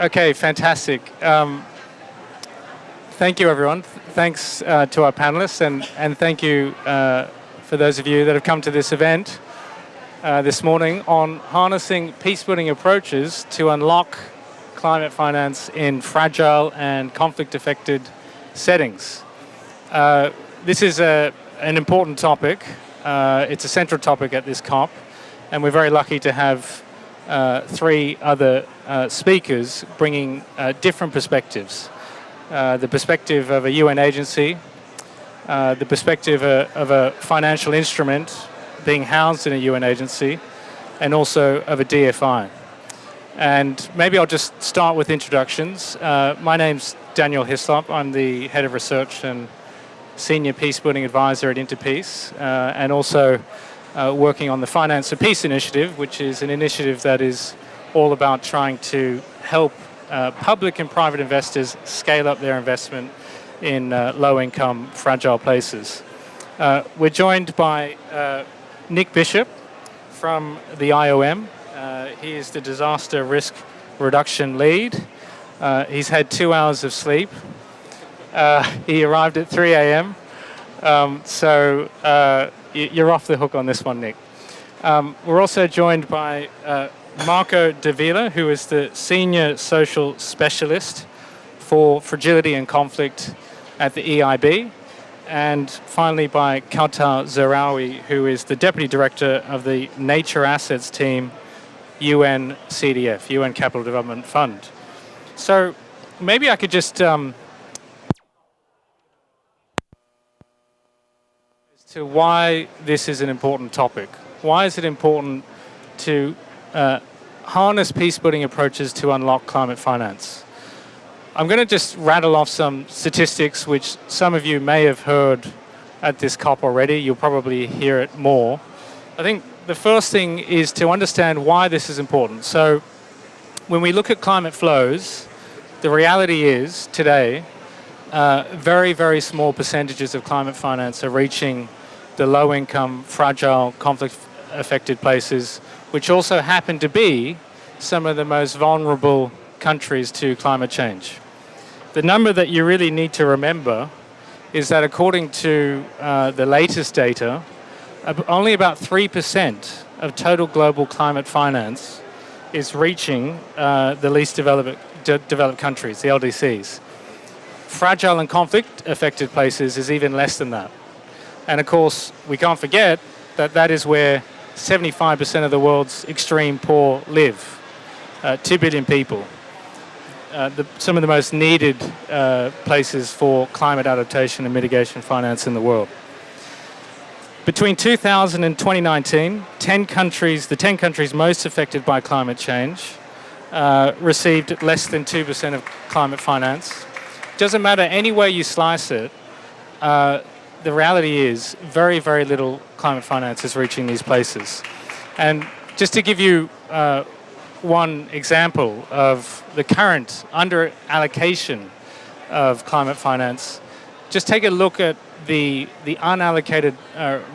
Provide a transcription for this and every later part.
Okay, fantastic. Thank you, everyone. Thanks to our panelists, and thank you for those of you that have come to this event this morning on harnessing peacebuilding approaches to unlock climate finance in fragile and conflict-affected settings. This is an important topic. It's a central topic at this COP, and we're very lucky to have three other speakers bringing different perspectives. The perspective of a UN agency, the perspective of a financial instrument being housed in a UN agency, and also of a DFI. And maybe I'll just start with introductions. My name's Daniel Hislop. I'm the Head of Research and Senior Peacebuilding Advisor at Interpeace, and also working on the Finance for Peace initiative, which is an initiative that is all about trying to help public and private investors scale up their investment in low-income, fragile places. We're joined by Nick Bishop from the IOM. He is the Disaster Risk Reduction Lead. He's had 2 hours of sleep. He arrived at 3 a.m. So you're off the hook on this one, Nick. We're also joined by Marco Davila, who is the Senior Social Specialist for Fragility and Conflict at the EIB. And finally by Kautar Zarawi, who is the Deputy Director of the Nature Assets Team, UN CDF, UN Capital Development Fund. So maybe I could just as to why this is an important topic. Why is it important to harness peacebuilding approaches to unlock climate finance? I'm going to just rattle off some statistics which some of you may have heard at this COP already. You'll probably hear it more. I think the first thing is to understand why this is important. So when we look at climate flows, the reality is today very, very small percentages of climate finance are reaching the low-income, fragile, conflict-affected places, which also happen to be some of the most vulnerable countries to climate change. The number that you really need to remember is that according to the latest data, only about 3% of total global climate finance is reaching the least developed countries, the LDCs. Fragile and conflict-affected places is even less than that. And of course, we can't forget that that is where 75% of the world's extreme poor live, 2 billion people. Some of the most needed places for climate adaptation and mitigation finance in the world. Between 2000 and 2019, the 10 countries most affected by climate change received less than 2% of climate finance. Doesn't matter any way you slice it, the reality is very, very little climate finance is reaching these places. And just to give you one example of the current under-allocation of climate finance, just take a look at the unallocated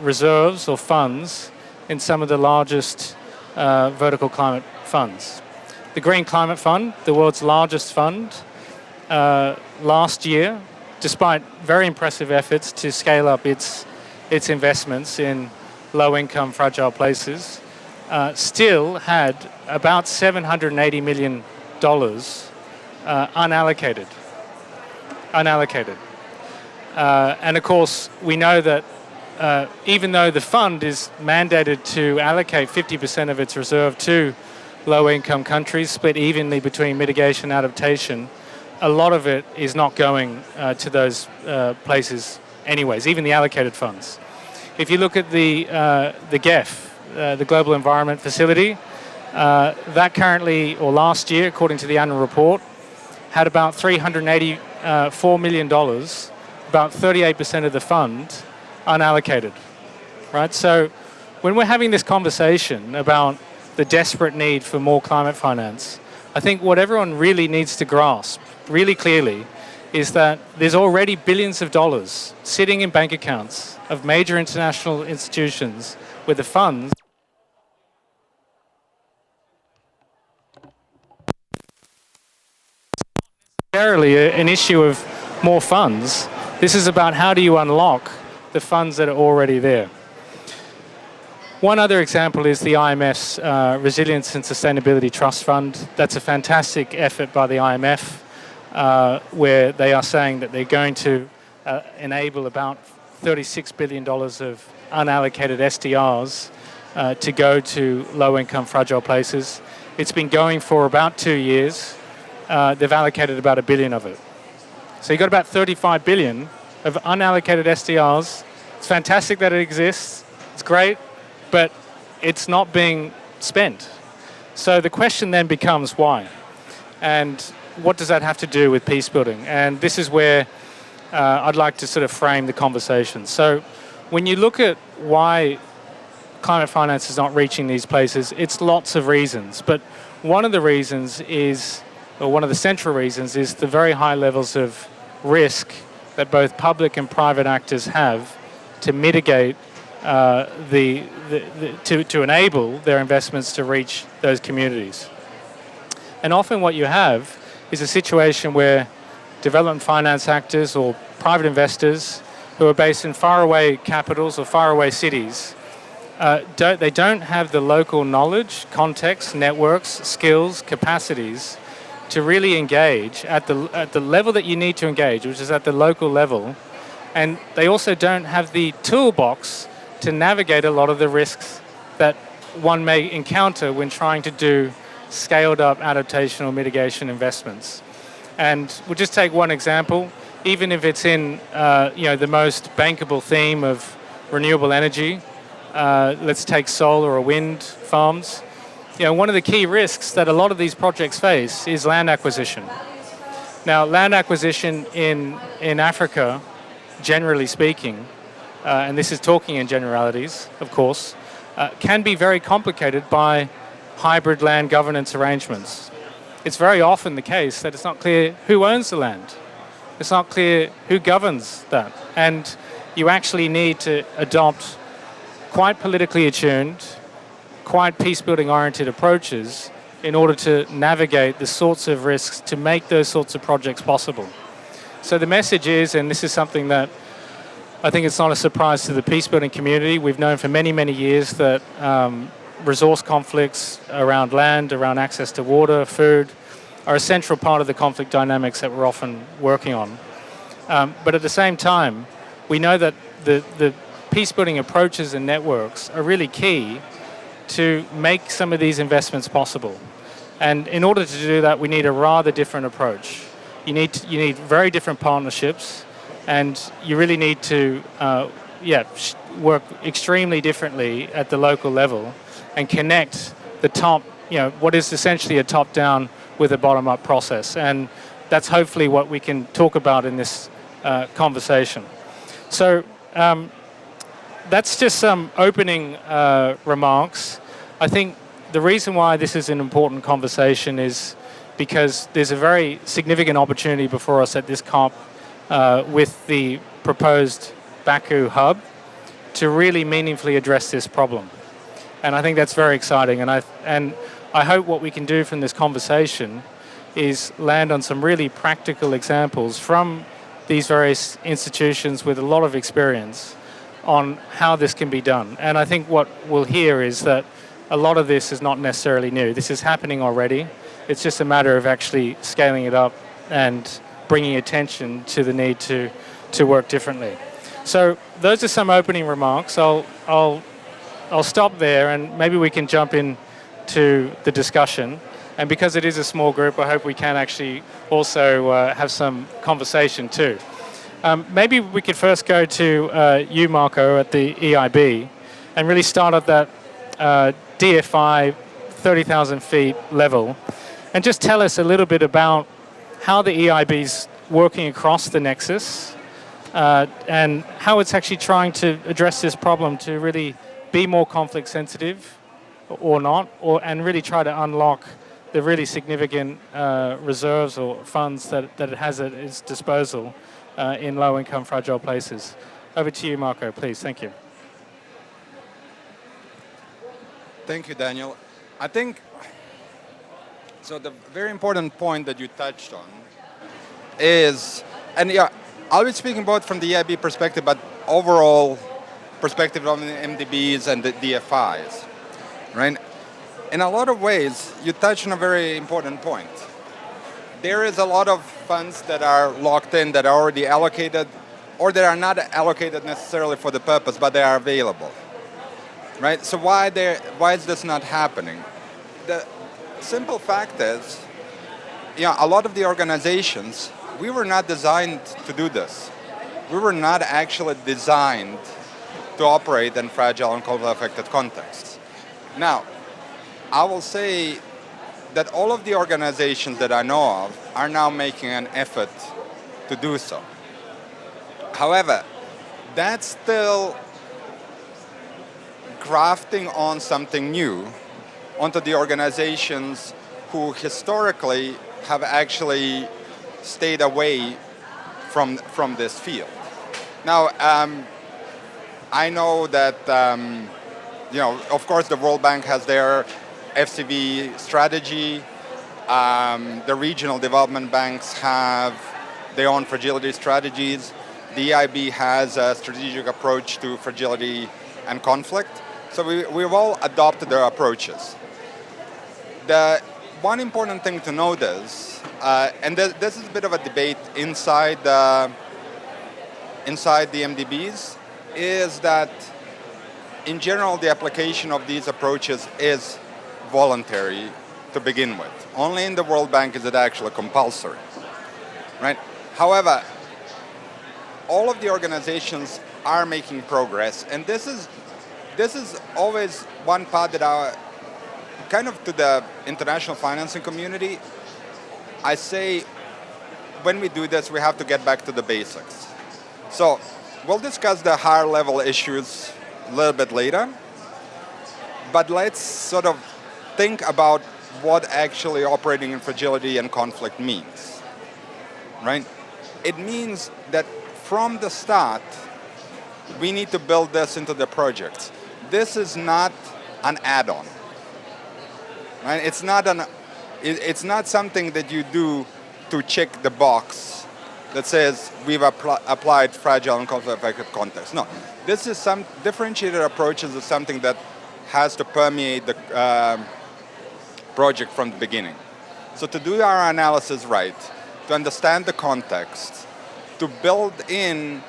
reserves or funds in some of the largest vertical climate funds. The Green Climate Fund, the world's largest fund, last year, despite very impressive efforts to scale up its investments in low-income, fragile places, still had about $780 million unallocated. And of course, we know that even though the fund is mandated to allocate 50% of its reserve to low-income countries, split evenly between mitigation and adaptation, a lot of it is not going to those places anyways, even the allocated funds. If you look at the GEF, the Global Environment Facility, that currently, or last year, according to the annual report, had about $384 million, about 38% of the fund, unallocated, right? So when we're having this conversation about the desperate need for more climate finance, I think what everyone really needs to grasp really clearly is that there's already billions of dollars sitting in bank accounts of major international institutions with the funds an issue of more funds. This is about how do you unlock the funds that are already there. One other example is the IMF's Resilience and Sustainability Trust Fund. That's a fantastic effort by the IMF, where they are saying that they're going to enable about $36 billion of unallocated SDRs to go to low-income, fragile places. It's been going for about 2 years. They've allocated about $1 billion of it. So you've got about $35 billion of unallocated SDRs. It's fantastic that it exists. It's great, but it's not being spent. So the question then becomes why? And what does that have to do with peace building? And this is where I'd like to sort of frame the conversation. So when you look at why climate finance is not reaching these places, it's lots of reasons. But one of the reasons is, or one of the central reasons, is the very high levels of risk that both public and private actors have to mitigate to enable their investments to reach those communities. And often what you have is a situation where development finance actors or private investors who are based in faraway capitals or faraway cities, they don't have the local knowledge, context, networks, skills, capacities to really engage at the level that you need to engage, which is at the local level. And they also don't have the toolbox to navigate a lot of the risks that one may encounter when trying to do scaled up adaptation or mitigation investments. And we'll just take one example. Even if it's in the most bankable theme of renewable energy, let's take solar or wind farms. One of the key risks that a lot of these projects face is land acquisition. Now, land acquisition in Africa, generally speaking, and this is talking in generalities, of course, can be very complicated by hybrid land governance arrangements. It's very often the case that it's not clear who owns the land. It's not clear who governs that. And you actually need to adopt quite politically attuned, quite peace-building oriented approaches in order to navigate the sorts of risks to make those sorts of projects possible. So the message is, and this is something that I think it's not a surprise to the peace-building community, we've known for many, many years that resource conflicts around land, around access to water, food, are a central part of the conflict dynamics that we're often working on. But at the same time, we know that the peace-building approaches and networks are really key to make some of these investments possible. And in order to do that, we need a rather different approach. You need very different partnerships, and you really need to work extremely differently at the local level and connect the top, what is essentially a top-down with a bottom-up process. And that's hopefully what we can talk about in this conversation. So that's just some opening remarks. I think the reason why this is an important conversation is because there's a very significant opportunity before us at this COP with the proposed Baku hub to really meaningfully address this problem. And I think that's very exciting. And I hope what we can do from this conversation is land on some really practical examples from these various institutions with a lot of experience on how this can be done. And I think what we'll hear is that a lot of this is not necessarily new. This is happening already. It's just a matter of actually scaling it up and bringing attention to the need to work differently. So those are some opening remarks. I'll stop there, and maybe we can jump in to the discussion. And because it is a small group, I hope we can actually also have some conversation too. Maybe we could first go to you, Marco, at the EIB, and really start at that DFI 30,000 feet level, and just tell us a little bit about how the EIB's working across the nexus and how it's actually trying to address this problem to really be more conflict sensitive or not, and really try to unlock the really significant reserves or funds that it has at its disposal in low-income, fragile places. Over to you, Marco, please. Thank you. Thank you, Daniel. I think, so the very important point that you touched on is, and yeah, I'll be speaking both from the EIB perspective, but overall perspective of the MDBs and the DFIs, right? In a lot of ways, you touch on a very important point. There is a lot of funds that are locked in, that are already allocated, or that are not allocated necessarily for the purpose, but they are available, right? So why is this not happening? The simple fact is, a lot of the organizations, we were not designed to do this. We were not actually designed to operate in fragile and conflict-affected contexts. Now, I will say that all of the organizations that I know of are now making an effort to do so. However, that's still grafting on something new onto the organizations who historically have actually stayed away from this field. Now, I know that, of course, the World Bank has their FCV strategy. The regional development banks have their own fragility strategies. The EIB has a strategic approach to fragility and conflict. So we've all adopted their approaches. The one important thing to note is, and this is a bit of a debate inside the MDBs, is that in general the application of these approaches is voluntary to begin with. Only in the World Bank is it actually compulsory, right? However, all of the organizations are making progress, and this is always one part that I kind of, to the international financing community, I say when we do this, we have to get back to the basics. So we'll discuss the higher level issues a little bit later, but let's sort of think about what actually operating in fragility and conflict means, right? It means that from the start, we need to build this into the projects. This is not an add-on, right? It's not something that you do to check the box that says we've applied fragile and conflict-affected context. No, this is some differentiated approaches of something that has to permeate the project from the beginning. So to do our analysis right, to understand the context, to build in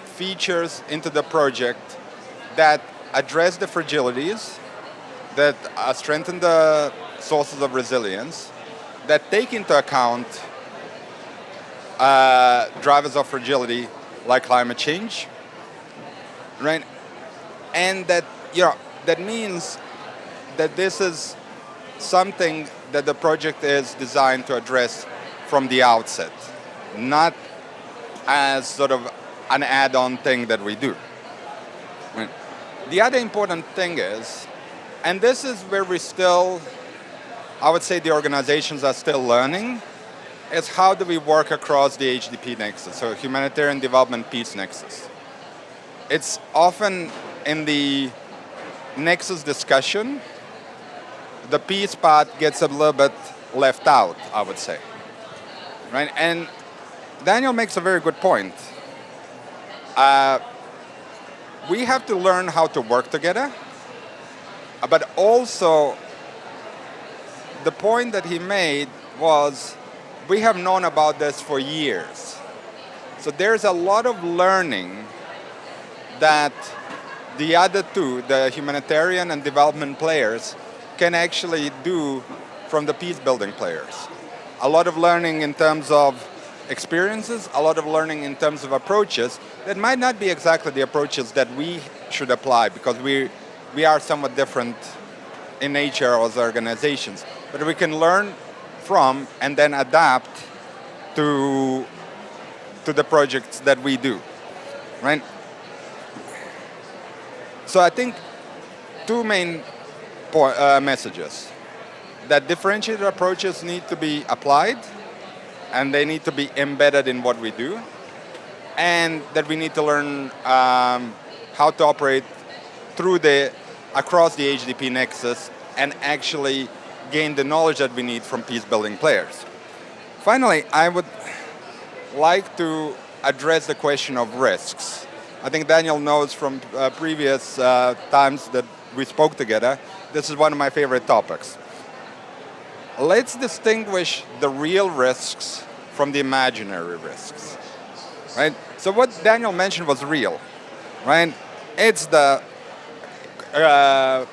features into the project that address the fragilities, that strengthen the sources of resilience, that take into account drivers of fragility like climate change, right? And that that means that this is something that the project is designed to address from the outset, not as sort of an add-on thing that we do. Right? The other important thing is, and this is where we still, I would say the organizations are still learning, is how do we work across the HDP nexus, so humanitarian development peace nexus. It's often in the nexus discussion, the peace part gets a little bit left out, I would say, right? And Daniel makes a very good point. We have to learn how to work together, but also the point that he made was we have known about this for years. So there's a lot of learning that the other two, the humanitarian and development players, can actually do from the peace building players. A lot of learning in terms of experiences, a lot of learning in terms of approaches that might not be exactly the approaches that we should apply, because we are somewhat different in nature as organizations. But we can learn from and then adapt to the projects that we do, right? So I think two main messages: that differentiated approaches need to be applied and they need to be embedded in what we do, and that we need to learn how to operate across the HDP nexus and actually gain the knowledge that we need from peace building players. Finally, I would like to address the question of risks. I think Daniel knows from previous times that we spoke together, this is one of my favorite topics. Let's distinguish the real risks from the imaginary risks, right? So what Daniel mentioned was real, right? It's the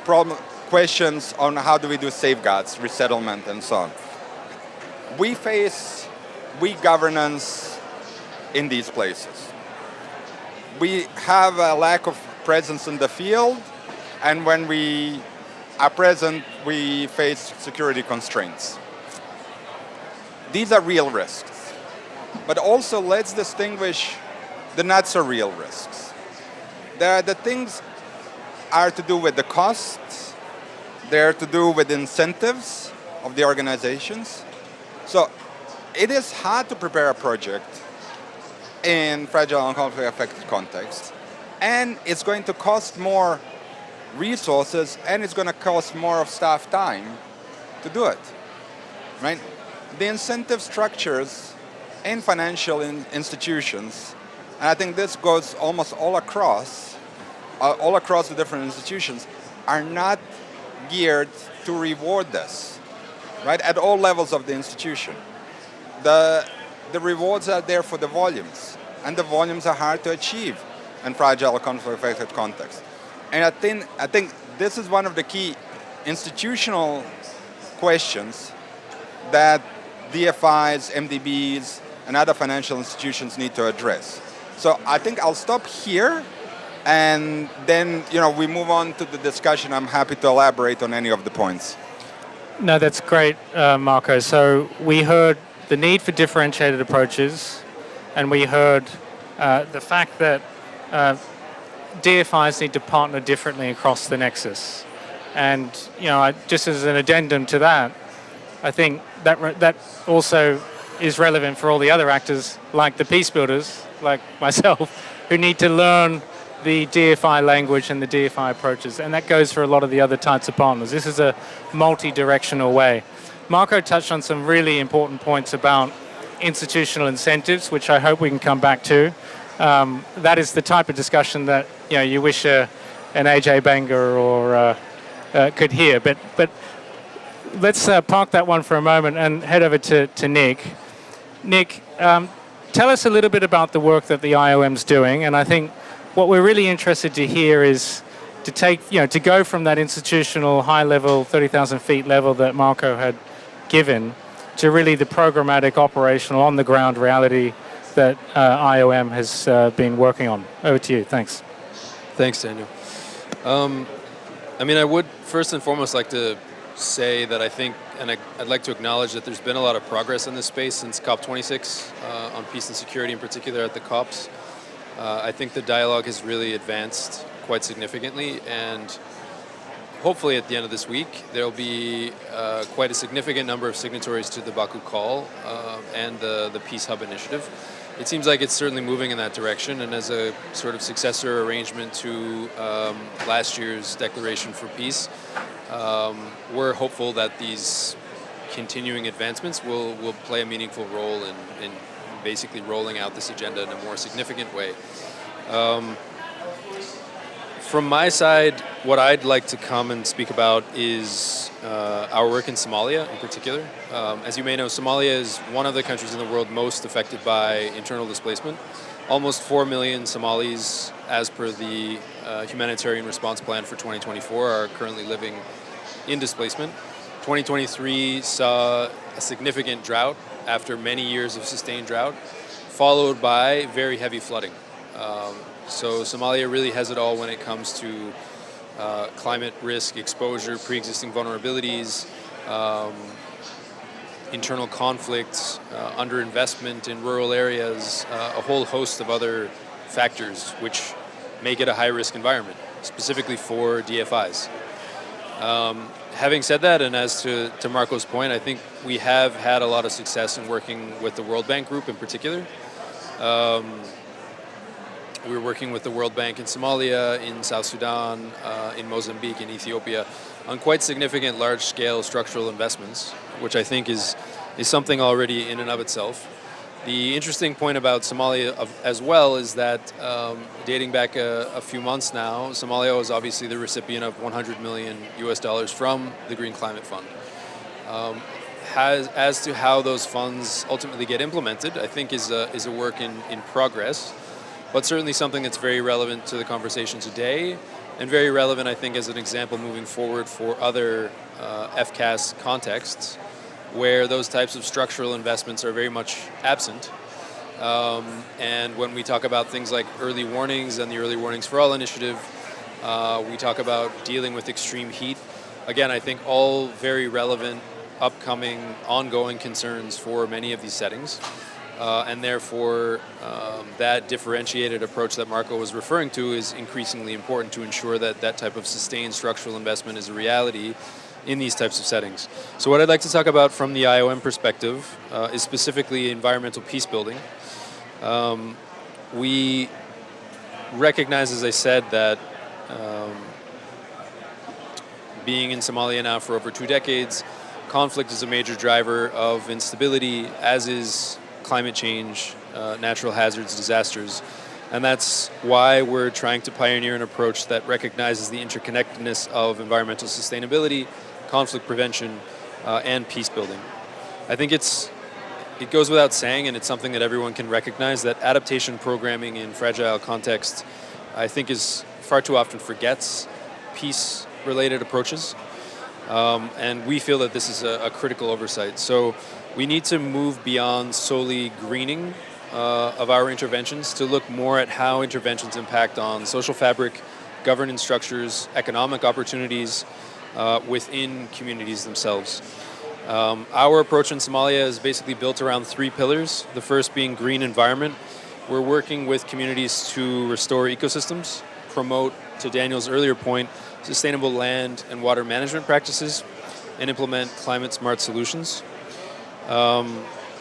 problem questions on how do we do safeguards, resettlement, and so on. We face weak governance in these places. We have a lack of presence in the field, and when we are present, we face security constraints. These are real risks. But also, let's distinguish the not so real risks. The things are to do with the costs, they're to do with incentives of the organizations. So it is hard to prepare a project in fragile and conflict affected context, and it's going to cost more resources, and it's going to cost more of staff time to do it, right? The incentive structures in financial institutions, and I think this goes almost all across the different institutions, are not geared to reward this, right? At all levels of the institution. The rewards are there for the volumes, and the volumes are hard to achieve in fragile conflict-affected contexts. And I think this is one of the key institutional questions that DFIs, MDBs, and other financial institutions need to address. So I think I'll stop here, and then we move on to the discussion. I'm happy to elaborate on any of the points. No, that's great, Marco. So we heard the need for differentiated approaches, and we heard the fact that DFIs need to partner differently across the nexus. And just as an addendum to that, I think that also is relevant for all the other actors, like the peace builders, like myself, who need to learn the DFI language and the DFI approaches. And that goes for a lot of the other types of partners. This is a multi-directional way. Marco touched on some really important points about institutional incentives, which I hope we can come back to. That is the type of discussion that you wish an AJ Banger or could hear. But let's park that one for a moment and head over to Nick. Nick, tell us a little bit about the work that the IOM's doing. And I think what we're really interested to hear is to go from that institutional high level, 30,000 feet level that Marco had given to really the programmatic, operational, on the ground reality that IOM has been working on. Over to you. Thanks. Thanks, Daniel. I would first and foremost like to say that I think, and I'd like to acknowledge that there's been a lot of progress in this space since COP26 on peace and security in particular at the COPs. I think the dialogue has really advanced quite significantly, and hopefully at the end of this week there will be quite a significant number of signatories to the Baku Call and the Peace Hub initiative. It seems like it's certainly moving in that direction, and as a sort of successor arrangement to last year's Declaration for Peace, we're hopeful that these continuing advancements will play a meaningful role in basically rolling out this agenda in a more significant way. From my side, what I'd like to come and speak about is our work in Somalia in particular. As you may know, Somalia is one of the countries in the world most affected by internal displacement. Almost 4 million Somalis, as per the Humanitarian Response Plan for 2024, are currently living in displacement. 2023 saw a significant drought after many years of sustained drought, followed by very heavy flooding. So Somalia really has it all when it comes to climate risk exposure, pre-existing vulnerabilities, internal conflicts, underinvestment in rural areas, a whole host of other factors which make it a high-risk environment, specifically for DFIs. Having said that, and as to Marco's point, I think we have had a lot of success in working with the World Bank Group in particular. We're working with the World Bank in Somalia, in South Sudan, in Mozambique, in Ethiopia, on quite significant large-scale structural investments, which I think is is something already in and of itself. The interesting point about Somalia as well is that dating back a few months now, Somalia was obviously the recipient of 100 million US dollars from the Green Climate Fund. As to how those funds ultimately get implemented, I think is a work in progress, but certainly something that's very relevant to the conversation today, and very relevant, I think, as an example moving forward for other FCAS contexts, where those types of structural investments are very much absent. And when we talk about things like early warnings and the Early Warnings for All initiative, we talk about dealing with extreme heat. Again, I think all very relevant, upcoming, ongoing concerns for many of these settings. And therefore, that differentiated approach that Marco was referring to is increasingly important to ensure that that type of sustained structural investment is a reality in these types of settings. So what I'd like to talk about from the IOM perspective is specifically environmental peace building. We recognize, as I said, that being in Somalia now for over 2 decades, conflict is a major driver of instability, as is climate change, natural hazards, disasters. And that's why we're trying to pioneer an approach that recognizes the interconnectedness of environmental sustainability, conflict prevention, and peace building. I think it goes without saying, and it's something that everyone can recognize, that adaptation programming in fragile contexts, I think, is far too often forgets peace-related approaches. And we feel that this is a critical oversight. So we need to move beyond solely greening of our interventions to look more at how interventions impact on social fabric, governance structures, economic opportunities within communities themselves. Our approach in Somalia is basically built around 3 pillars. The first being green environment. We're working with communities to restore ecosystems, promote, to Daniel's earlier point, sustainable land and water management practices, and implement climate-smart solutions.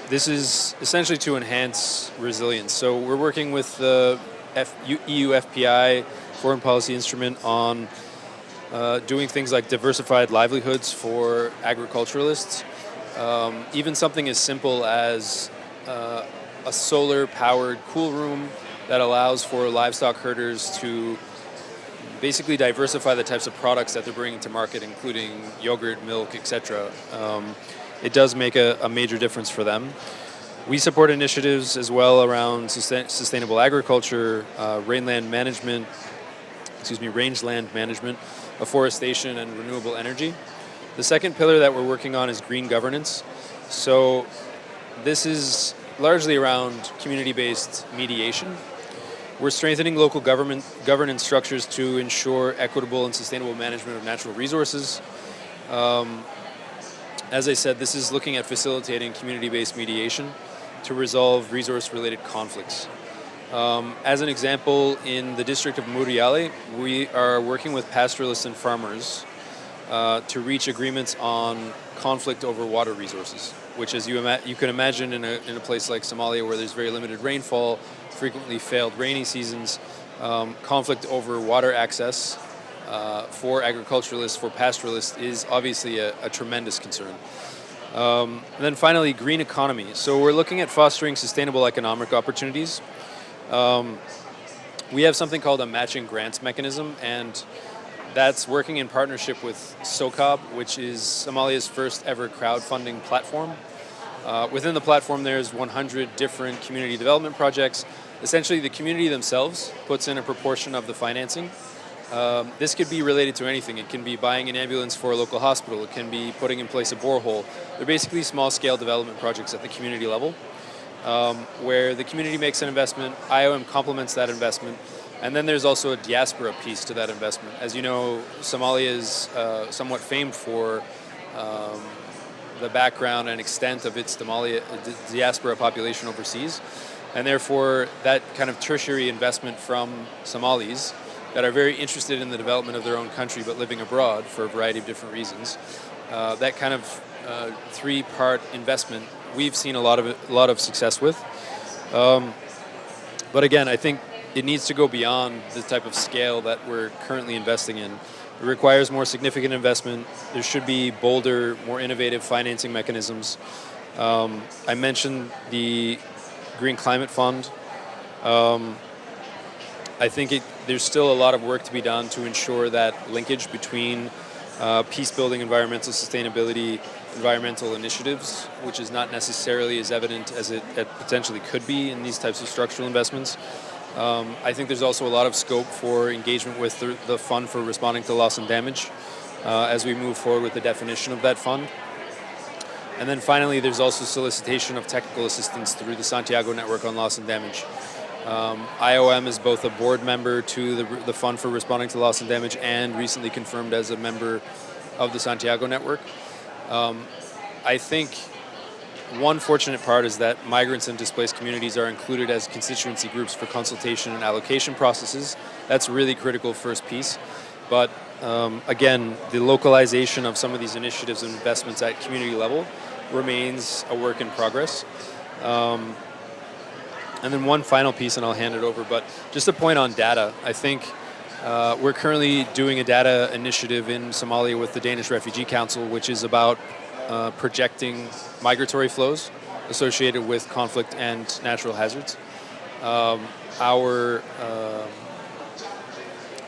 This is essentially to enhance resilience. So we're working with the EU FPI, Foreign Policy Instrument, on doing things like diversified livelihoods for agriculturalists. Even something as simple as a solar-powered cool room that allows for livestock herders to basically diversify the types of products that they're bringing to market, including yogurt, milk, etc. It does make a major difference for them. We support initiatives as well around sustainable agriculture, rangeland management, afforestation, and renewable energy. The second pillar that we're working on is green governance. So this is largely around community-based mediation. We're strengthening local governance structures to ensure equitable and sustainable management of natural resources. As I said, this is looking at facilitating community-based mediation to resolve resource-related conflicts. As an example, in the district of Muriale, we are working with pastoralists and farmers to reach agreements on conflict over water resources, which, as you can imagine, in a place like Somalia where there's very limited rainfall, frequently failed rainy seasons, conflict over water access for agriculturalists, for pastoralists, is obviously a tremendous concern. And then finally, green economy. So we're looking at fostering sustainable economic opportunities. We have something called a matching grants mechanism, and that's working in partnership with SOCOB, which is Somalia's first ever crowdfunding platform. Within the platform, there's 100 different community development projects. Essentially, the community themselves puts in a proportion of the financing. This could be related to anything. It can be buying an ambulance for a local hospital. It can be putting in place a borehole. They're basically small-scale development projects at the community level, where the community makes an investment, IOM complements that investment, and then there's also a diaspora piece to that investment. As you know, Somalia is somewhat famed for the background and extent of its diaspora population overseas, and therefore that kind of tertiary investment from Somalis that are very interested in the development of their own country but living abroad for a variety of different reasons. That kind of 3-part investment we've seen a lot of success with. But again, I think it needs to go beyond the type of scale that we're currently investing in. It requires more significant investment. There should be bolder, more innovative financing mechanisms. I mentioned the Green Climate Fund. I think there's still a lot of work to be done to ensure that linkage between peace-building, environmental sustainability, environmental initiatives, which is not necessarily as evident as it potentially could be in these types of structural investments. I think there's also a lot of scope for engagement with the fund for responding to loss and damage as we move forward with the definition of that fund. And then finally, there's also solicitation of technical assistance through the Santiago Network on Loss and Damage. IOM is both a board member to the Fund for Responding to Loss and Damage and recently confirmed as a member of the Santiago Network. I think one fortunate part is that migrants and displaced communities are included as constituency groups for consultation and allocation processes. That's really critical for peace. But again, the localization of some of these initiatives and investments at community level remains a work in progress. And then one final piece, and I'll hand it over, but just a point on data. I think we're currently doing a data initiative in Somalia with the Danish Refugee Council, which is about projecting migratory flows associated with conflict and natural hazards. Our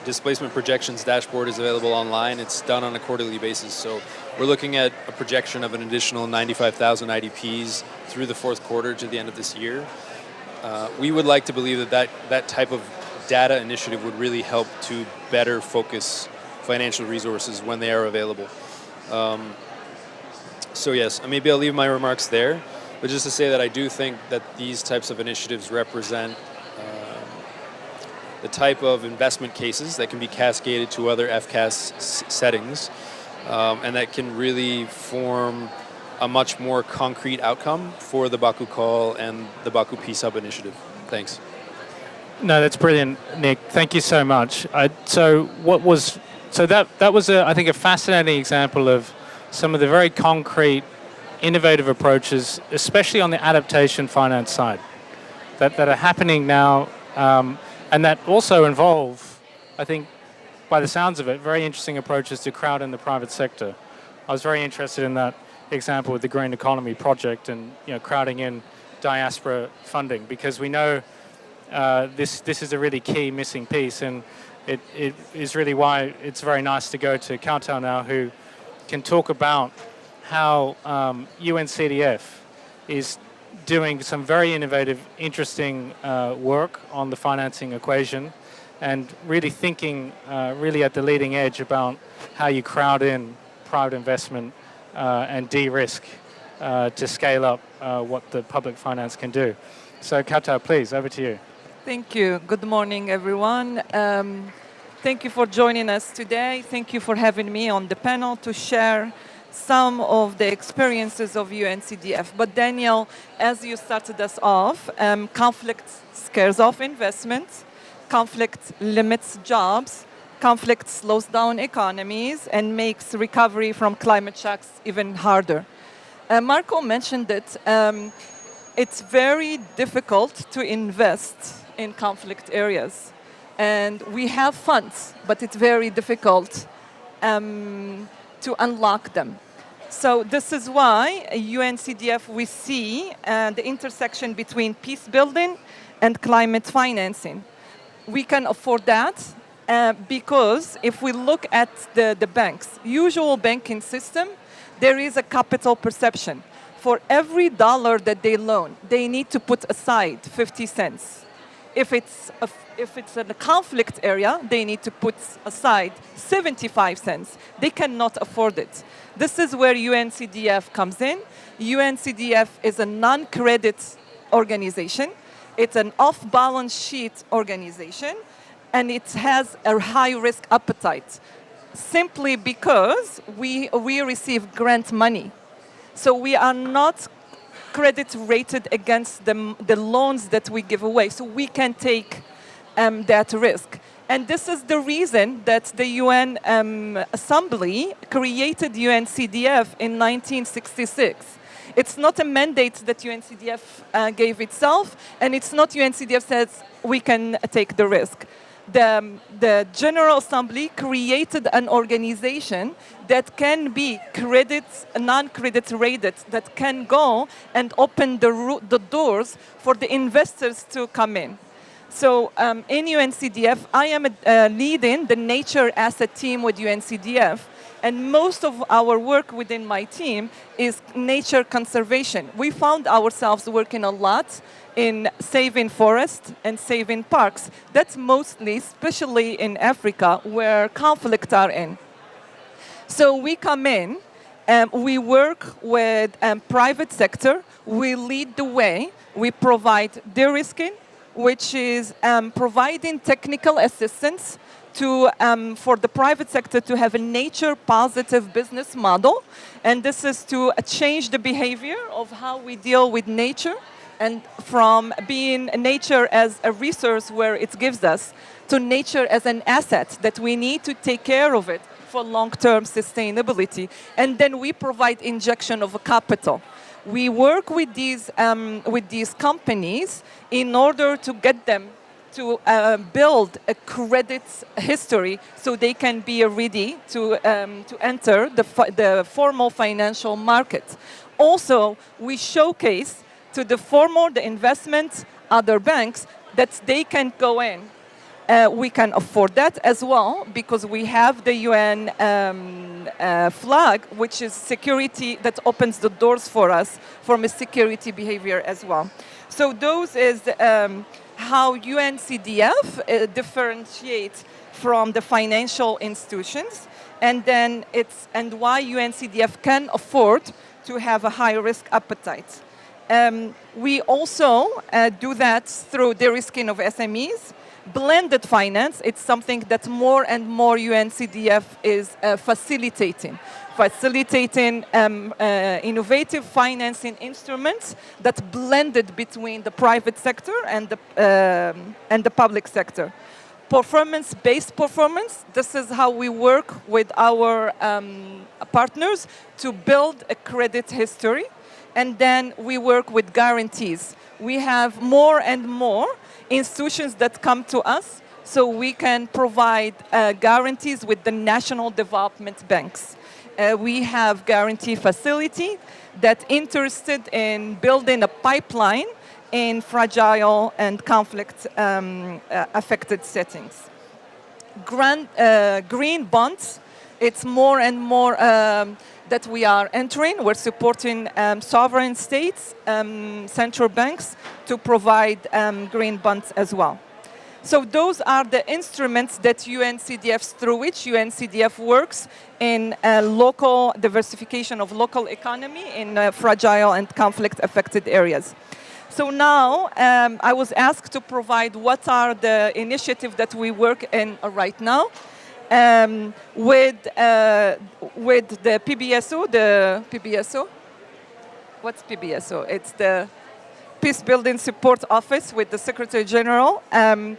displacement projections dashboard is available online. It's done on a quarterly basis. So we're looking at a projection of an additional 95,000 IDPs through the fourth quarter to the end of this year. We would like to believe that type of data initiative would really help to better focus financial resources when they are available. So yes, maybe I'll leave my remarks there, but just to say that I do think that these types of initiatives represent the type of investment cases that can be cascaded to other FCAS settings, and that can really form a much more concrete outcome for the Baku Call and the Baku Peace Hub initiative. Thanks. No, that's brilliant, Nick. Thank you so much. That was, I think, a fascinating example of some of the very concrete, innovative approaches, especially on the adaptation finance side, that are happening now, and that also involve, I think, by the sounds of it, very interesting approaches to crowd in the private sector. I was very interested in that example with the Green Economy Project and crowding in diaspora funding, because we know this is a really key missing piece, and it is really why it's very nice to go to Kautal now, who can talk about how UNCDF is doing some very innovative, interesting work on the financing equation, and really thinking really at the leading edge about how you crowd in private investment and de-risk to scale up what the public finance can do. So Kautal, please, over to you. Thank you. Good morning, everyone. Thank you for joining us today. Thank you for having me on the panel to share some of the experiences of UNCDF. But Daniel, as you started us off, conflict scares off investment, conflict limits jobs, conflict slows down economies and makes recovery from climate shocks even harder. Marco mentioned that it's very difficult to invest in conflict areas. And we have funds, but it's very difficult to unlock them. So this is why UNCDF, we see the intersection between peace building and climate financing. We can afford that because if we look at the banks, usual banking system, there is a capital perception. For every dollar that they loan, they need to put aside 50 cents. If it's in a conflict area, they need to put aside 75 cents. They cannot afford it. This is where UNCDF comes in. UNCDF is a non-credit organization. It's an off-balance sheet organization, and it has a high-risk appetite, simply because we receive grant money. So we are not credit rated against the loans that we give away, so we can take that risk. And this is the reason that the UN Assembly created UNCDF in 1966. It's not a mandate that UNCDF gave itself, and it's not UNCDF says we can take the risk. the General Assembly created an organization that can be non-credit rated, that can go and open the doors for the investors to come in. So in UNCDF, I am leading the nature asset team with UNCDF, and most of our work within my team is nature conservation. We found ourselves working a lot in saving forests and saving parks. That's mostly, especially in Africa, where conflicts are in. So we come in, we work with private sector, we lead the way, we provide de-risking, which is providing technical assistance for the private sector to have a nature-positive business model. And this is to change the behavior of how we deal with nature, and from being nature as a resource where it gives us, to nature as an asset that we need to take care of it for long-term sustainability. And then we provide injection of capital. We work with these companies in order to get them to build a credit history so they can be ready to enter the formal financial market. Also, we showcase to the investment, other banks, that they can go in. We can afford that as well because we have the UN flag, which is security that opens the doors for us from a security behavior as well. So those is how UNCDF differentiates from the financial institutions, and then why UNCDF can afford to have a high risk appetite. We also do that through de-risking of SMEs. Blended finance, it's something that more and more UNCDF is facilitating innovative financing instruments that blended between the private sector and the public sector. Performance-based performance, this is how we work with our partners to build a credit history. And then we work with guarantees. We have more and more institutions that come to us so we can provide guarantees with the national development banks. We have guarantee facility that interested in building a pipeline in fragile and conflict affected settings. Green bonds, it's more and more that we are entering. We're supporting sovereign states, central banks, to provide green bonds as well. So those are the instruments that through which UNCDF works in local diversification of local economy in fragile and conflict-affected areas. So now I was asked to provide what are the initiatives that we work in right now. With the PBSO. What's PBSO? It's the Peacebuilding Support Office with the Secretary General, and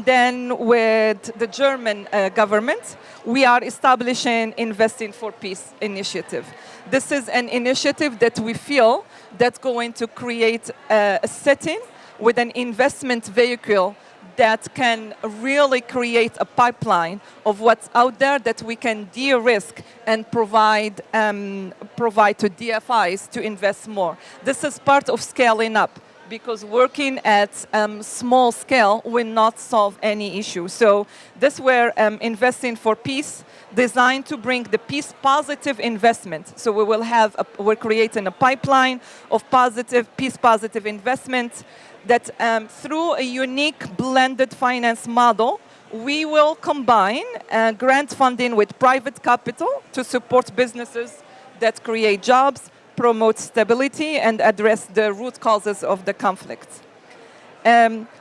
then with the German government, we are establishing Investing for Peace initiative. This is an initiative that we feel that's going to create a setting with an investment vehicle that can really create a pipeline of what's out there that we can de-risk and provide to DFIs to invest more. This is part of scaling up, because working at small scale will not solve any issue. So this we're Investing for Peace, designed to bring the peace-positive investment. So we're creating a pipeline of peace-positive investment that through a unique blended finance model, we will combine grant funding with private capital to support businesses that create jobs, promote stability, and address the root causes of the conflict.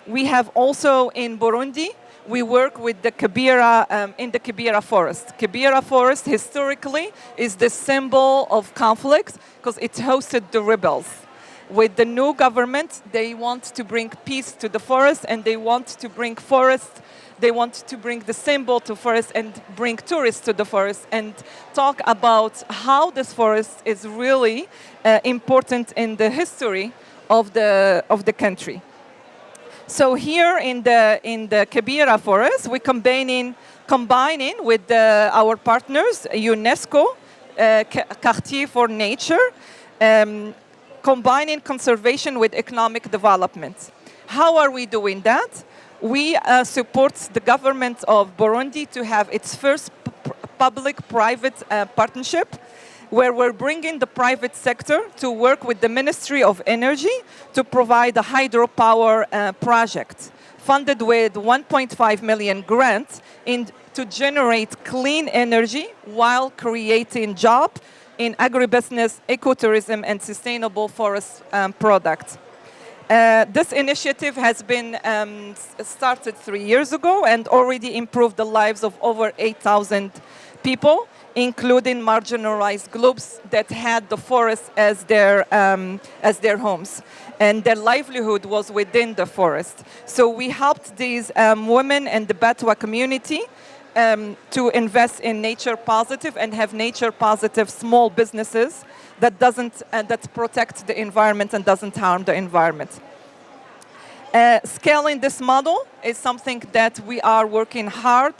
We have also in Burundi, we work with the Kibera, in the Kibera forest. Kibera forest historically is the symbol of conflict because it hosted the rebels. With the new government, they want to bring peace to the forest, and they want to bring the symbol to forest and bring tourists to the forest and talk about how this forest is really important in the history of the country. So here in the Kibera forest, we're combining with our partners, UNESCO, Quartier for Nature, um, combining conservation with economic development. How are we doing that? We support the government of Burundi to have its first public-private partnership, where we're bringing the private sector to work with the Ministry of Energy to provide a hydropower project funded with 1.5 million grants to generate clean energy while creating jobs in agribusiness, ecotourism, and sustainable forest products. This initiative has been started 3 years ago and already improved the lives of over 8,000 people, including marginalized groups that had the forest as their homes. And their livelihood was within the forest. So we helped these women and the Batwa community to invest in nature positive and have nature positive small businesses that protect the environment and doesn't harm the environment. Scaling this model is something that we are working hard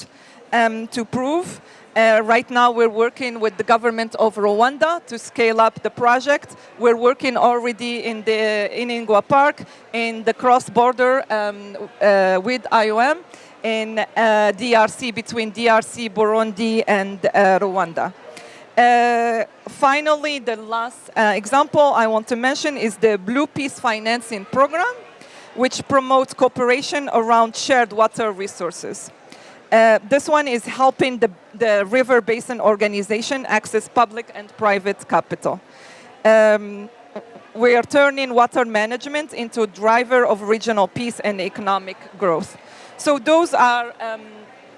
to prove. Right now, we're working with the government of Rwanda to scale up the project. We're working already in Ingwa Park, in the cross-border with IOM, in DRC, between DRC, Burundi, and Rwanda. Finally, the last example I want to mention is the Blue Peace Financing Program, which promotes cooperation around shared water resources. This one is helping the River Basin Organization access public and private capital. We are turning water management into a driver of regional peace and economic growth. So those are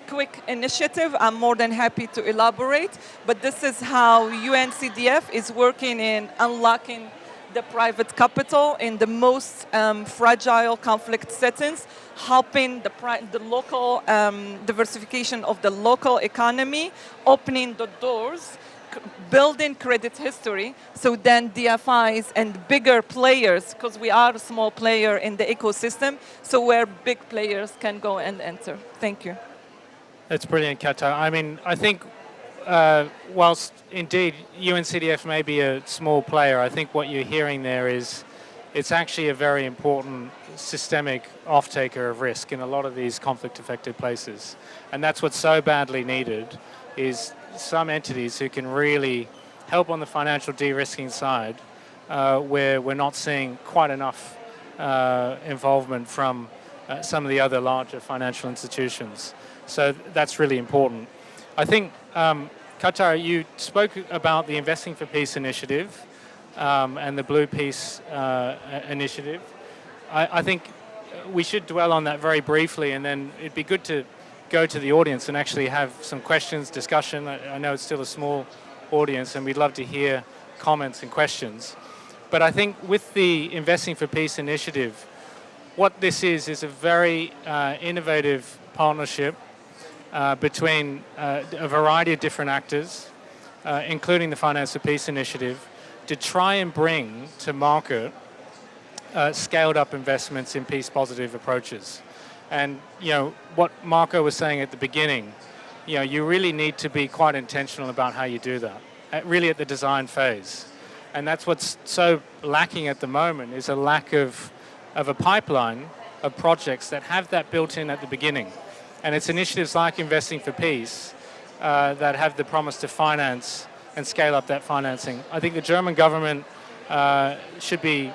quick initiative. I'm more than happy to elaborate, but this is how UNCDF is working in unlocking the private capital in the most fragile conflict settings, helping the local diversification of the local economy, opening the doors, building credit history, so then DFIs and bigger players, because we are a small player in the ecosystem, so where big players can go and enter. Thank you. That's brilliant, Kata. I mean, I think whilst indeed UNCDF may be a small player, I think what you're hearing there is it's actually a very important systemic off-taker of risk in a lot of these conflict-affected places. And that's what's so badly needed, is some entities who can really help on the financial de-risking side, where we're not seeing quite enough involvement from some of the other larger financial institutions. So that's really important. I think, Qatar, you spoke about the Investing for Peace initiative and the Blue Peace initiative. I think we should dwell on that very briefly, and then it'd be good to go to the audience and actually have some questions, discussion. I know it's still a small audience, and we'd love to hear comments and questions. But I think with the Investing for Peace initiative, what this is a very innovative partnership between a variety of different actors, including the Finance for Peace initiative, to try and bring to market scaled up investments in peace positive approaches. And what Marco was saying at the beginning, you really need to be quite intentional about how you do that, really at the design phase. And that's what's so lacking at the moment, is a lack of a pipeline of projects that have that built in at the beginning. And it's initiatives like Investing for Peace that have the promise to finance and scale up that financing. I think the German government should be,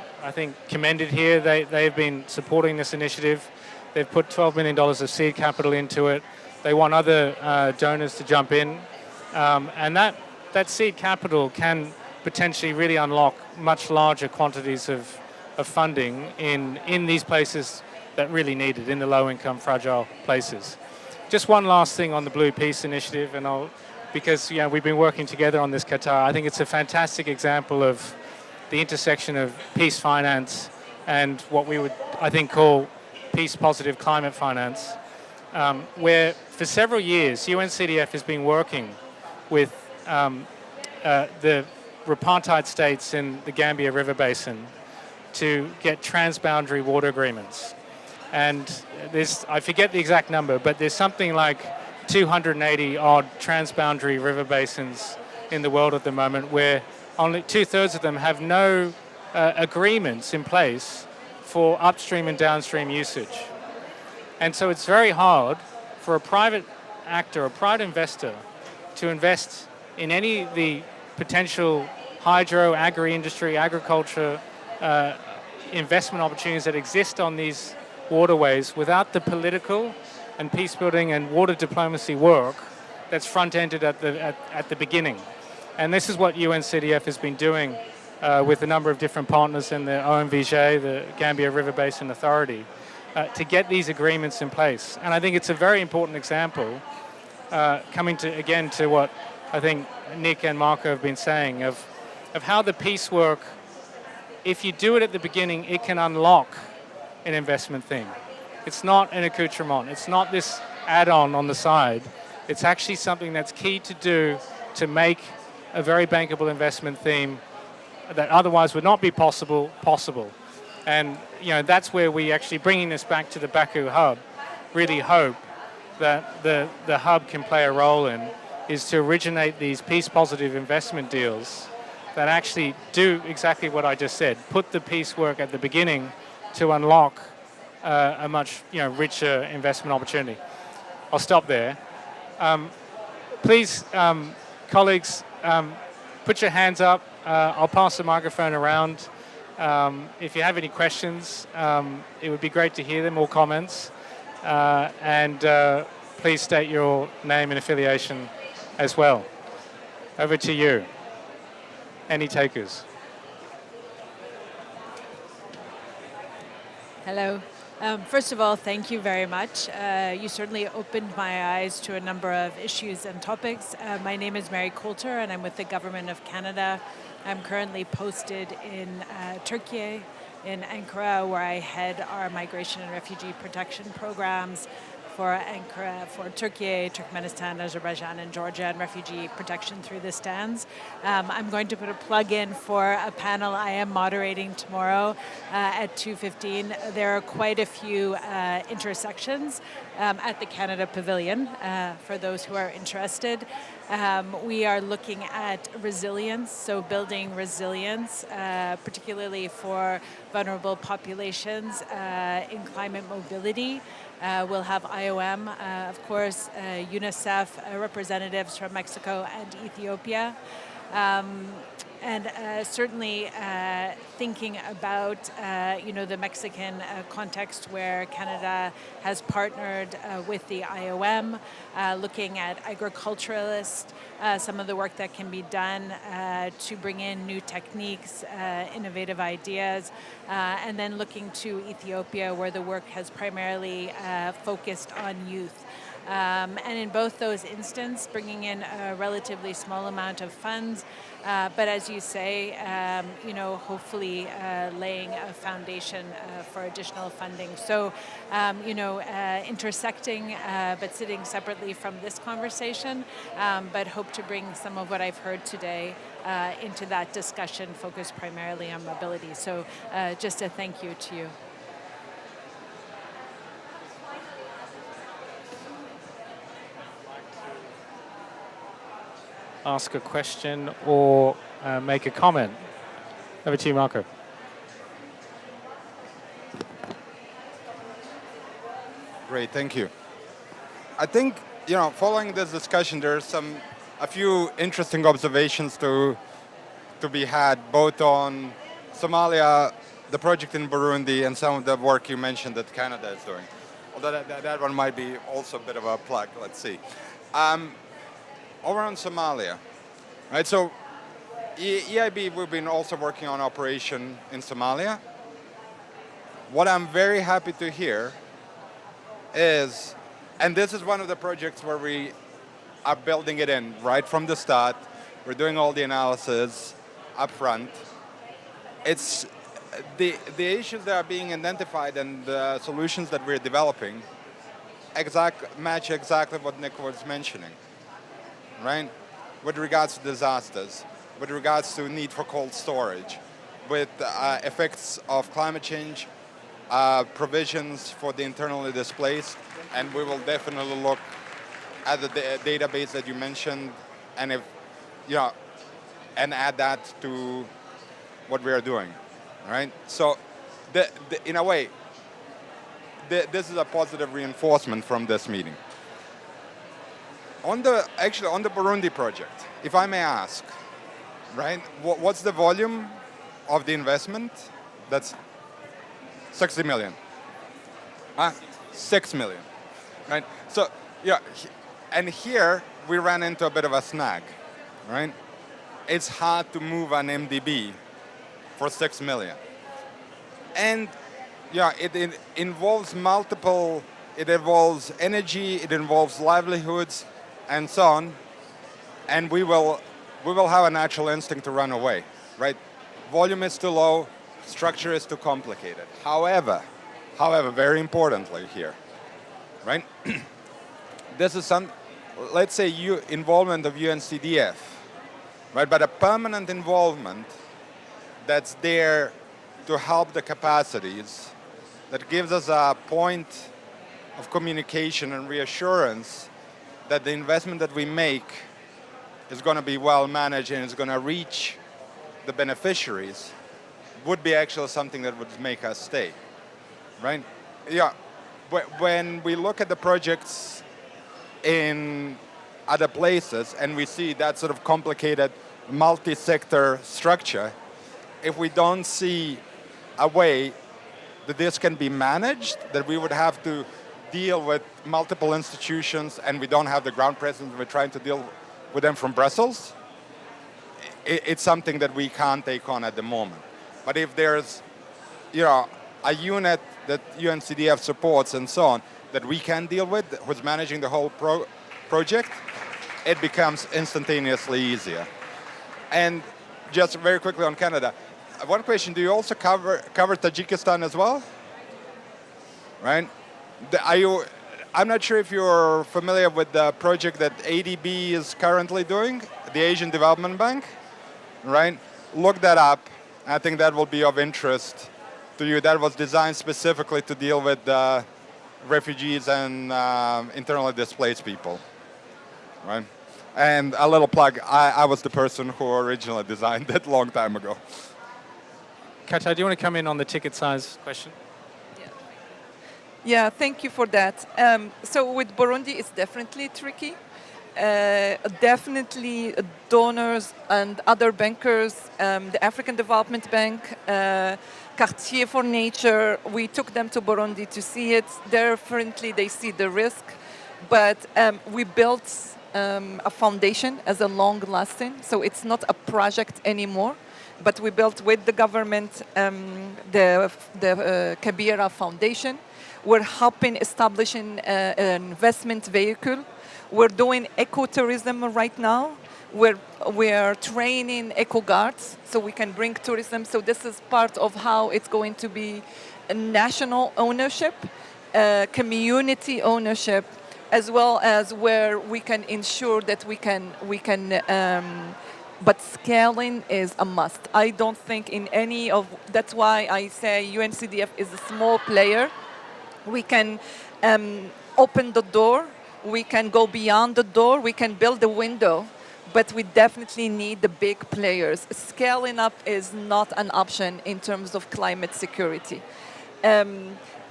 commended here. They've been supporting this initiative. They've put $12 million of seed capital into it. They want other donors to jump in. And that seed capital can potentially really unlock much larger quantities of funding in these places that really need it, in the low-income, fragile places. Just one last thing on the Blue Peace initiative, because we've been working together on this, Qatar. I think it's a fantastic example of the intersection of peace finance and what we would, call peace-positive climate finance, where for several years UNCDF has been working with the apartheid states in the Gambia River Basin to get transboundary water agreements. And there's, I forget the exact number, but there's something like 280 odd transboundary river basins in the world at the moment where only 2/3 of them have no agreements in place for upstream and downstream usage. And so it's very hard for a private actor, a private investor, to invest in any of the potential hydro, agri-industry, agriculture investment opportunities that exist on these waterways without the political and peacebuilding and water diplomacy work that's front-ended at the beginning. And this is what UNCDF has been doing with a number of different partners in the OMVJ, the Gambia River Basin Authority, to get these agreements in place. And I think it's a very important example, coming to what I think Nick and Marco have been saying, of how the peace work, if you do it at the beginning, it can unlock an investment theme. It's not an accoutrement. It's not this add-on on the side. It's actually something that's key to do to make a very bankable investment theme that otherwise would not be possible. And that's where we actually, bringing this back to the Baku hub, really hope that the hub can play a role in, is to originate these peace positive investment deals that actually do exactly what I just said, put the peace work at the beginning to unlock a much richer investment opportunity. I'll stop there. Please, colleagues, put your hands up. I'll pass the microphone around. If you have any questions, it would be great to hear them, or comments. And please state your name and affiliation as well. Over to you. Any takers? Hello. First of all, thank you very much. You certainly opened my eyes to a number of issues and topics. My name is Mary Coulter, and I'm with the Government of Canada. I'm currently posted in Turkey, in Ankara, where I head our migration and refugee protection programs for Ankara, for Turkey, Turkmenistan, Azerbaijan, and Georgia, and refugee protection through the stands. I'm going to put a plug in for a panel I am moderating tomorrow at 2:15. There are quite a few intersections at the Canada Pavilion for those who are interested. We are looking at resilience, so building resilience, particularly for vulnerable populations in climate mobility. We'll have IOM, of course, UNICEF, representatives from Mexico and Ethiopia. And certainly thinking about the Mexican context where Canada has partnered with the IOM, looking at agriculturalists, some of the work that can be done to bring in new techniques, innovative ideas, and then looking to Ethiopia, where the work has primarily focused on youth. And in both those instances, bringing in a relatively small amount of funds, but as you say, hopefully laying a foundation for additional funding. So, intersecting, but sitting separately from this conversation, but hope to bring some of what I've heard today into that discussion, focused primarily on mobility. So, just a thank you to you. Ask a question or make a comment. Over to you, Marco. Great, thank you. I think, following this discussion, there's a few interesting observations to be had, both on Somalia, the project in Burundi, and some of the work you mentioned that Canada is doing. Although that one might be also a bit of a plug, let's see. Over on Somalia, right? So EIB, we've been also working on operation in Somalia. What I'm very happy to hear is, and this is one of the projects where we are building it in right from the start. We're doing all the analysis up front. It's the issues that are being identified and the solutions that we're developing match exactly what Nick was mentioning. Right? With regards to disasters, with regards to need for cold storage, with effects of climate change, provisions for the internally displaced, and we will definitely look at the database that you mentioned, and if you know, and add that to what we are doing, right? So, in a way, this is a positive reinforcement from this meeting. On the Burundi project, if I may ask, right? What's the volume of the investment? That's 60 million. 6 million, right? So, yeah, and here we ran into a bit of a snag, right? It's hard to move an MDB for 6 million. And yeah, it involves multiple, it involves energy, it involves livelihoods, and so on. And we will have a natural instinct to run away, right? Volume is too low, structure is too complicated. However, very importantly here, right? This is let's say involvement of UNCDF, right? But a permanent involvement that's there to help the capacities, that gives us a point of communication and reassurance that the investment that we make is going to be well managed and is going to reach the beneficiaries, would be actually something that would make us stay, right? Yeah, when we look at the projects in other places and we see that sort of complicated multi-sector structure, if we don't see a way that this can be managed, that we would have to deal with multiple institutions and we don't have the ground presence, we're trying to deal with them from Brussels, it's something that we can't take on at the moment. But if there's, a unit that UNCDF supports and so on, that we can deal with, who's managing the whole project, it becomes instantaneously easier. And just very quickly on Canada, one question, do you also cover Tajikistan as well? Right? I'm not sure if you're familiar with the project that ADB is currently doing, the Asian Development Bank, right? Look that up. I think that will be of interest to you. That was designed specifically to deal with refugees and internally displaced people, right? And a little plug, I was the person who originally designed it a long time ago. Katja, do you want to come in on the ticket size question? Yeah, thank you for that. So with Burundi, it's definitely tricky. Definitely donors and other bankers, the African Development Bank, Quartier for Nature, we took them to Burundi to see it. Differently, they see the risk. But we built a foundation as a long-lasting, so it's not a project anymore. But we built with the government the Kabira Foundation. We're helping establishing an investment vehicle. We're doing ecotourism right now. We are training eco guards so we can bring tourism. So this is part of how it's going to be a national ownership, community ownership, as well as where we can ensure that we can. But scaling is a must. I don't think in any of. That's why I say UNCDF is a small player. We can open the door, we can go beyond the door, we can build a window, but we definitely need the big players. Scaling up is not an option in terms of climate security.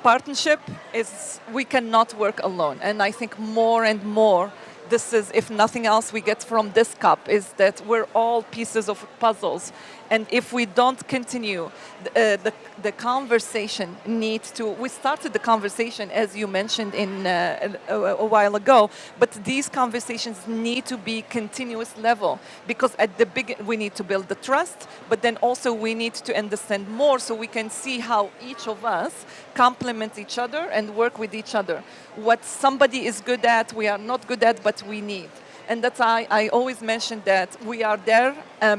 Partnership is, we cannot work alone. And I think more and more, this is, if nothing else we get from this COP, is that we're all pieces of puzzles. And if we don't continue, the conversation needs to, we started the conversation, as you mentioned a while ago, but these conversations need to be continuous level, because at the beginning we need to build the trust, but then also we need to understand more so we can see how each of us complement each other and work with each other. What somebody is good at, we are not good at, but we need. And that's why I always mention that we are there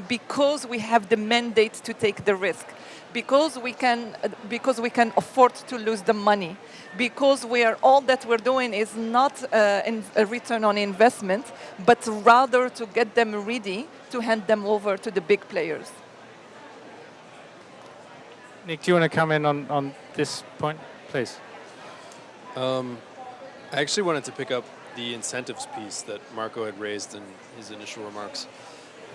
because we have the mandate to take the risk, because we can afford to lose the money, because all that we're doing is not a return on investment, but rather to get them ready to hand them over to the big players. Nick, do you want to come in on this point, please? I actually wanted to pick up the incentives piece that Marco had raised in his initial remarks.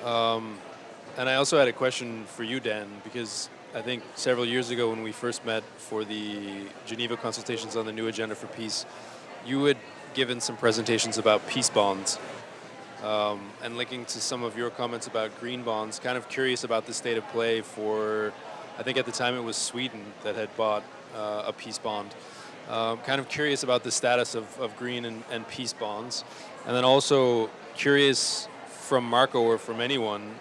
And I also had a question for you, Dan, because I think several years ago when we first met for the Geneva consultations on the new agenda for peace, you had given some presentations about peace bonds. And linking to some of your comments about green bonds, kind of curious about the state of play for, I think at the time it was Sweden that had bought a peace bond. Kind of curious about the status of green and peace bonds. And then also curious from Marco or from anyone,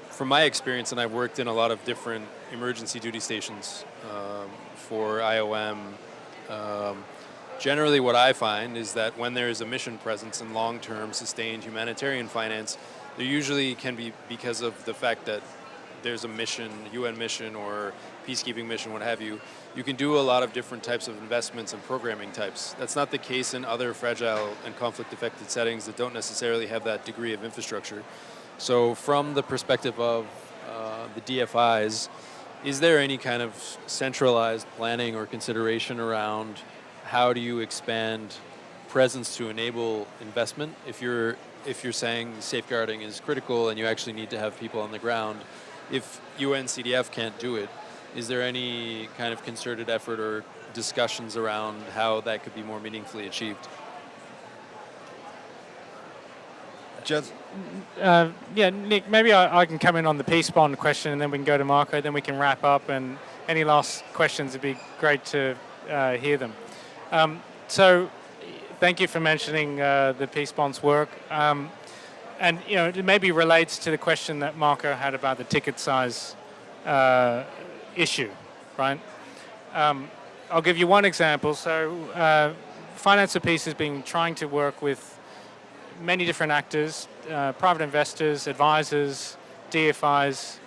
from my experience, and I've worked in a lot of different emergency duty stations for IOM, generally what I find is that when there is a mission presence in long-term sustained humanitarian finance, there usually can be because of the fact that there's a mission, UN mission or peacekeeping mission, what have you, you can do a lot of different types of investments and programming types. That's not the case in other fragile and conflict-affected settings that don't necessarily have that degree of infrastructure. So from the perspective of the DFIs, is there any kind of centralized planning or consideration around how do you expand presence to enable investment? If you're saying safeguarding is critical and you actually need to have people on the ground, if UNCDF can't do it, is there any kind of concerted effort or discussions around how that could be more meaningfully achieved? Just Yeah, Nick, maybe I can come in on the peace bond question and then we can go to Marco, then we can wrap up, and any last questions, it'd be great to hear them. So thank you for mentioning the peace bonds work. And it maybe relates to the question that Marco had about the ticket size issue, right? I'll give you one example. So Finance for Peace has been trying to work with many different actors, private investors, advisors, DFIs,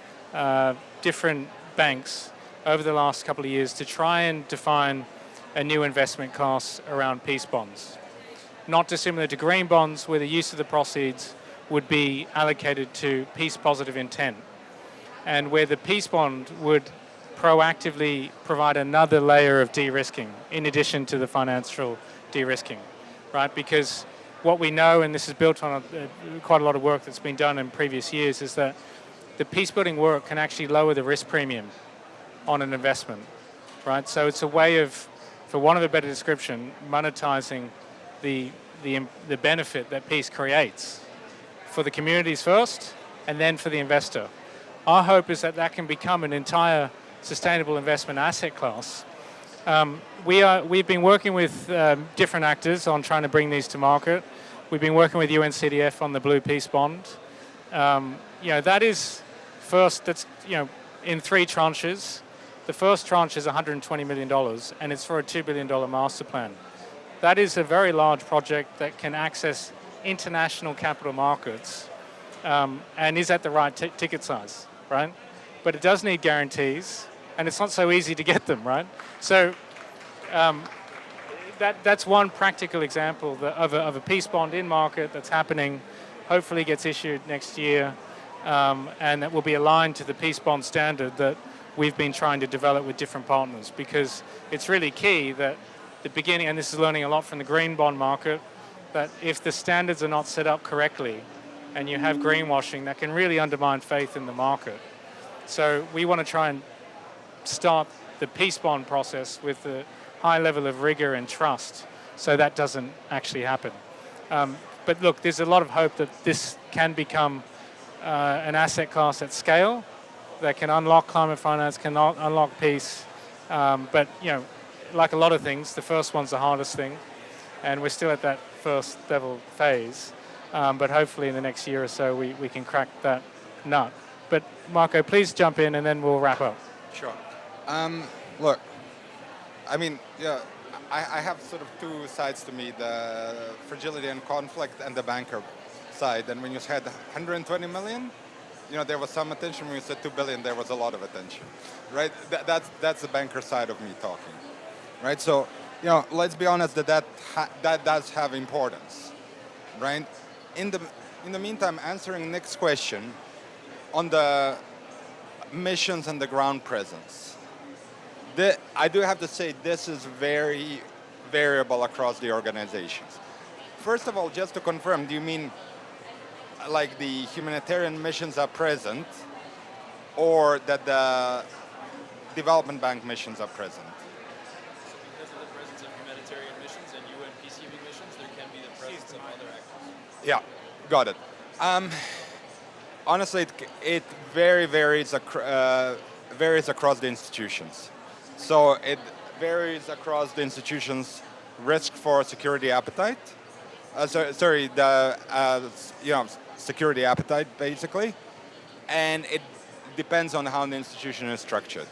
different banks over the last couple of years to try and define a new investment class around peace bonds. Not dissimilar to green bonds, where the use of the proceeds would be allocated to peace positive intent, and where the peace bond would proactively provide another layer of de-risking in addition to the financial de-risking, right? Because what we know, and this is built on quite a lot of work that's been done in previous years, is that the peacebuilding work can actually lower the risk premium on an investment, right? So it's a way of, for want of a better description, monetizing the benefit that peace creates for the communities first, and then for the investor. Our hope is that that can become an entire sustainable investment asset class. We've been working with different actors on trying to bring these to market. We've been working with UNCDF on the Blue Peace Bond. That is first, that's in 3 tranches. The first tranche is $120 million, and it's for a $2 billion master plan. That is a very large project that can access international capital markets and is at the right ticket size, right? But it does need guarantees, and it's not so easy to get them, right? So that's one practical example of a peace bond in market that's happening, hopefully gets issued next year, and that will be aligned to the peace bond standard that we've been trying to develop with different partners, because it's really key that the beginning, and this is learning a lot from the green bond market, that if the standards are not set up correctly and you have greenwashing, that can really undermine faith in the market. So we want to try and start the peace bond process with a high level of rigor and trust so that doesn't actually happen. But look, there's a lot of hope that this can become an asset class at scale that can unlock climate finance, can unlock peace. But like a lot of things, the first one's the hardest thing, and we're still at that first level phase. But hopefully in the next year or so we can crack that nut. But Marco, please jump in and then we'll wrap up. Sure. Look, I mean, I have sort of 2 sides to me, the fragility and conflict and the banker side. And when you said 120 million, there was some attention. When you said 2 billion, there was a lot of attention, right? That's the banker side of me talking, right? So, let's be honest that does have importance, right? In the meantime, answering Nick's question on the missions and the ground presence. I do have to say this is very variable across the organizations. First of all, just to confirm, do you mean like the humanitarian missions are present or that the development bank missions are present? So because of the presence of humanitarian missions and UN peacekeeping missions, there can be the presence of other actors. Yeah, got it. Honestly, it varies across the institutions. So it varies across the institutions' risk for security appetite. Security appetite basically, and it depends on how the institution is structured.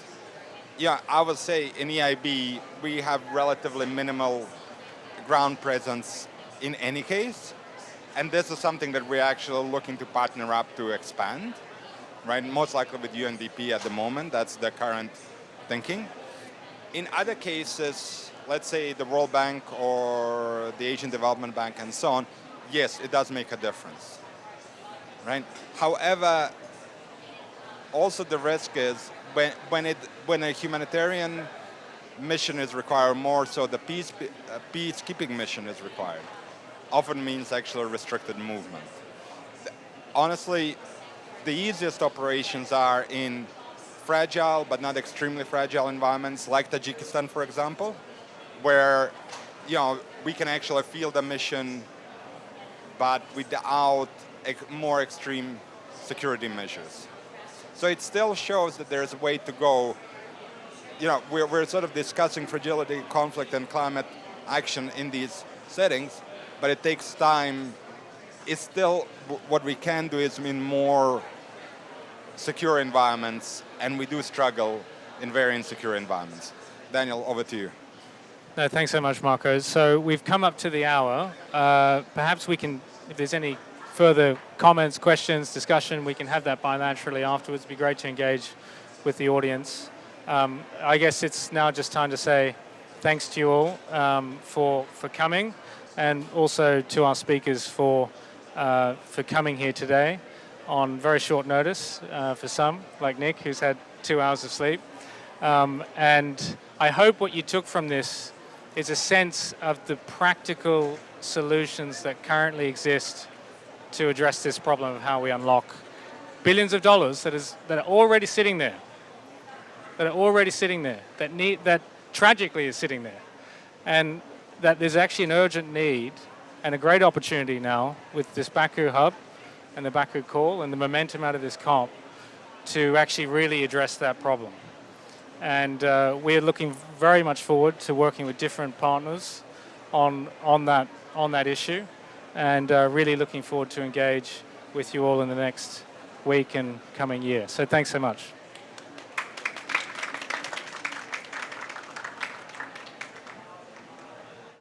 Yeah, I would say in EIB we have relatively minimal ground presence in any case, and this is something that we're actually looking to partner up to expand, right? Most likely with UNDP at the moment, that's the current thinking. In other cases, let's say the World Bank or the Asian Development Bank and so on, yes, it does make a difference, right? However, also the risk is when a humanitarian mission is required more, so the peacekeeping mission is required, often means actually restricted movement. Honestly, the easiest operations are in fragile but not extremely fragile environments like Tajikistan, for example, where we can actually field a mission but without more extreme security measures. So it still shows that there's a way to go. We're sort of discussing fragility, conflict, and climate action in these settings, but it takes time. It's still, what we can do is in more secure environments, and we do struggle in very insecure environments. Daniel, over to you. No, thanks so much, Marco. So we've come up to the hour. Perhaps we can, if there's any further comments, questions, discussion, we can have that bilaterally afterwards. It'd be great to engage with the audience. I guess it's now just time to say thanks to you all for coming, and also to our speakers for coming here today on very short notice for some, like Nick, who's had 2 hours of sleep. And I hope what you took from this is a sense of the practical solutions that currently exist to address this problem of how we unlock billions of dollars that are already sitting there, that tragically is sitting there, and that there's actually an urgent need and a great opportunity now with this Baku hub and the Baku call and the momentum out of this COP to actually really address that problem. And we're looking very much forward to working with different partners on that issue, and really looking forward to engage with you all in the next week and coming year. So thanks so much.